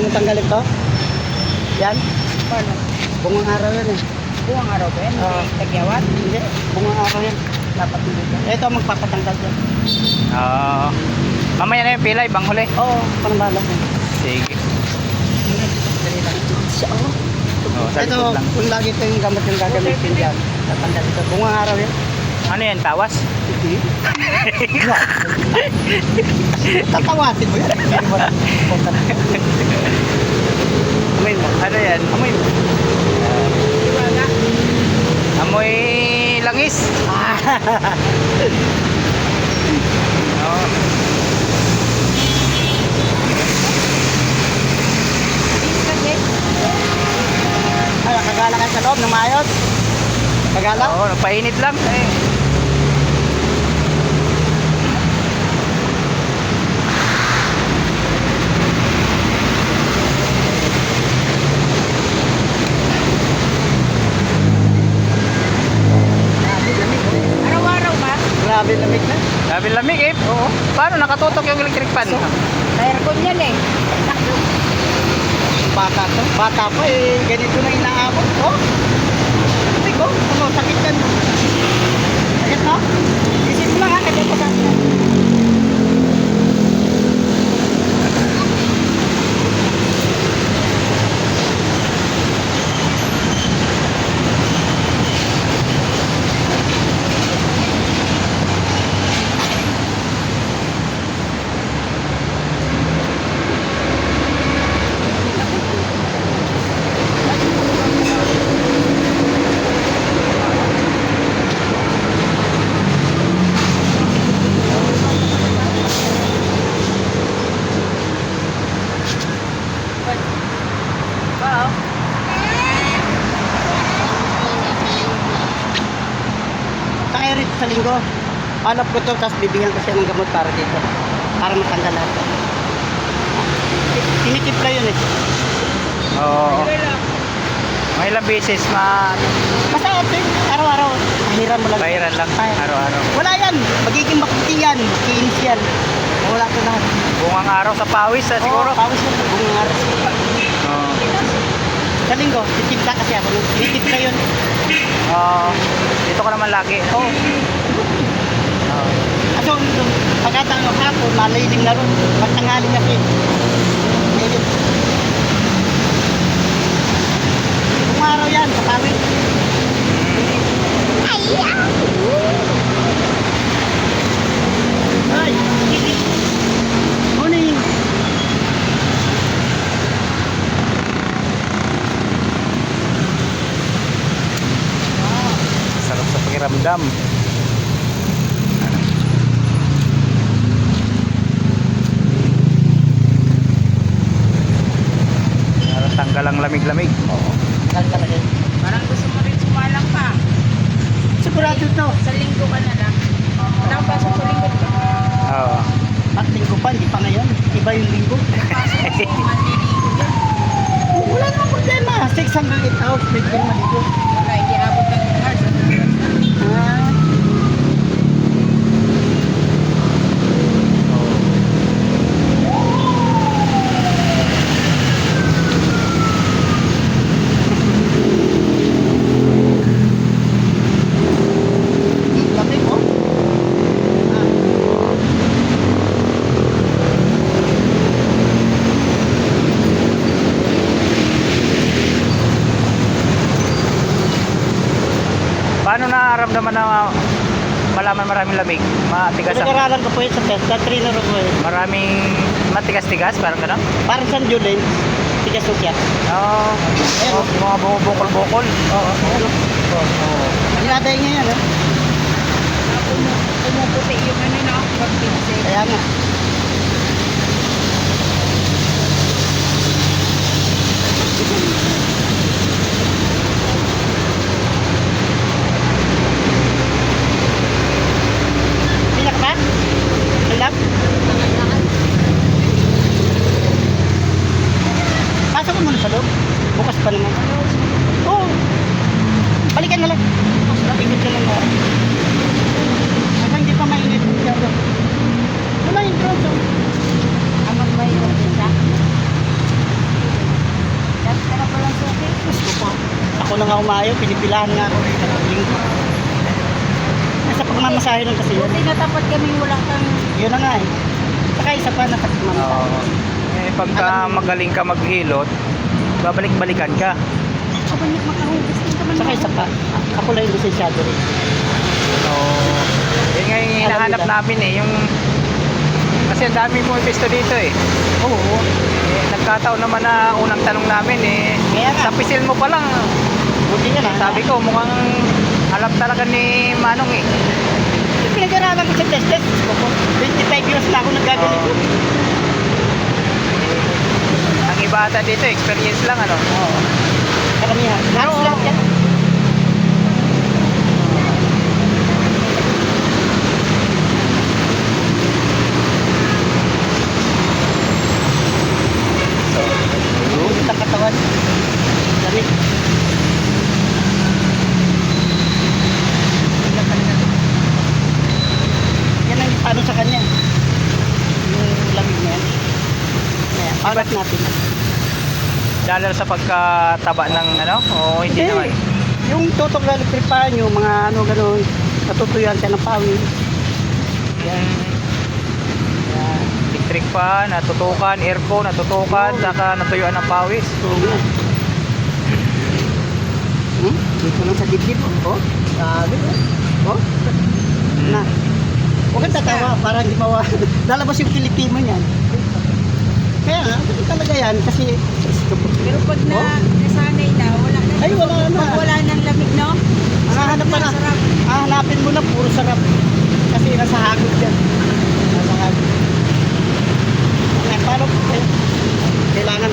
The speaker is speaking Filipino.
mo tanggalin to? Yan? Paano? Bungang araw yan eh. Buwang araw ba yan? Oo. Hindi tagyawat? Hindi, bungang araw yan. Dapat hindi ka. Ito ang magpapatanggal yan. Oo. Mamaya na yung pilay, bang huli. Oo, panbalas yan. Sige. Siya, oh. Oo, sa Ito, likod lang. kung lagi ko yung gamot yung gagamitin dyan. Tatanggal ito. Bungang araw yan. Ano yan, tawas? Hindi. Tatawasin mo yan. Hindi mo na. Amoy mo. Ano yan? Amoy mo. Iwaga? Amoy langis. Oo. Kasi, Ay, kagala kayo sa loob ng maayos. Kagala? Oo, nagpainit lang. araw-araw ba? Grabe lamig na. Sabi lamig eh. Oo. Paano nakatutok yung electric fan? Sa aircon yan eh. Bata to. Bata pa eh. Ganito na inaabot. Oh. Lamig oh. Ano, sakit yan. Sakit no? Isip mo lang ha. Kaya pa sakit. Wow. Kaya rito sa linggo. Hanap ko to. Tapos bibigyan ko siya ng gamot para dito. Para matanggal lahat. Tinikip lang yun eh. Oo. May ilang beses Basta ate, araw-araw. Pahiran mo lang. bayaran lang araw-araw. Wala yan. Magiging makuti yan. Kiinis yan. Wala ko lahat. Bungang araw sa pawis siguro. Oo, pawis mo. Bungang araw. Oo. Sa linggo, titipla kasi ako. Titipla yun. Oo. Dito ka naman lagi. Oo. Aso, pagkatang hapon, malailing na ron. Pagtangaling kasi. Medyo. Bungang araw yan, sa pawis. Ay! Morning! Sarap sa pakiramdam. Para tanggal ang lamig-lamig. Oo. Saan talaga yun? Parang gusto mo rin sumalang pa. Sigurado to. Sa linggo ka na lang. Wala kang pasok sa linggo ka. Oo. At linggo pa, hindi pa ngayon. Iba yung linggo. Pasok mo, manliligo yan. Wala namang problema. 6 hanggang 8 hours, may pirma dito. Wala, hindi abot ng hours. Ah, lamig oh. Paano nararamdaman na malaman maraming lamig? Matigas ang... Pinag-aralan ko po yun sa test. Sa trainer ko eh. Maraming matigas-tigas, parang gano'n? Parang San Julen, tigas ko siya. Oo. Ayun. Yung mga bukol-bukol. Oo. Ano? Oo. Pagladay niya yan, eh. Pumuputi yung ano na ako pag-pinse. Kaya nga. Pinak ba? Pinak? Pasok mo muna sa loob. Bukas pa naman. Oo. Balikan na lang. Bukas na. Tingin ka lang ako. Hanggang hindi pa mainit. Wala yung troso. Amang ba yung isa? Ako na nga umayo, pinipilahan nga ako rito. Linggo. Sa pagmamasahe lang kasi yun. Buti na tapat kami wala kang Yun na nga eh. Saka isa pa na pagmamasahe. Oo. Eh, pagka magaling ka maghilot, babalik-balikan ka. kabanyak makahugas din ka man. Saka isa pa, ako lang yung lisensyado rin. So, yun nga yung hinahanap namin eh, yung kasi ang dami mo pisto dito eh. Oo. Eh, nagkataon naman na unang tanong namin eh, Kaya nga. sa pisil mo pa lang, Buti nga na. sabi ko mukhang alam talaga ni Manong eh. Pinag-aralan ko sa test. 25 years na ako nagaganito. Ang iba ata dito, experience lang ano. Oo. Karamihan. Lahat yan. Lulot ang katawan. Lamig. Yan ang paano sa kanya. Yung lamig na yan. Kaya, parat natin. Dahil sa pagkataba ng ano, o hindi naman. Yung tutok na electrified nyo, mga ano gano'n, natutuyuan siya ng pawis. Yan. Yan. Electric pa, natutukan, aircon, natutukan, Oo. saka natuyuan ng pawis. Oo nga. Dito lang sa dibdib. Oh, sabi ko. Oh, na. Huwag kang tatawa para hindi mawa. Lalabas yung kilikimo niyan. Kaya nga, ganun talaga yan kasi Pero pag na Oh? nasanay na, wala na. Ay, wala na. Pag wala nang lamig, no? hahanap pa na. Sarap. Hahanapin mo na puro sarap. Kasi nasa hagod yan. Nasa hagod. Kaya paano kailangan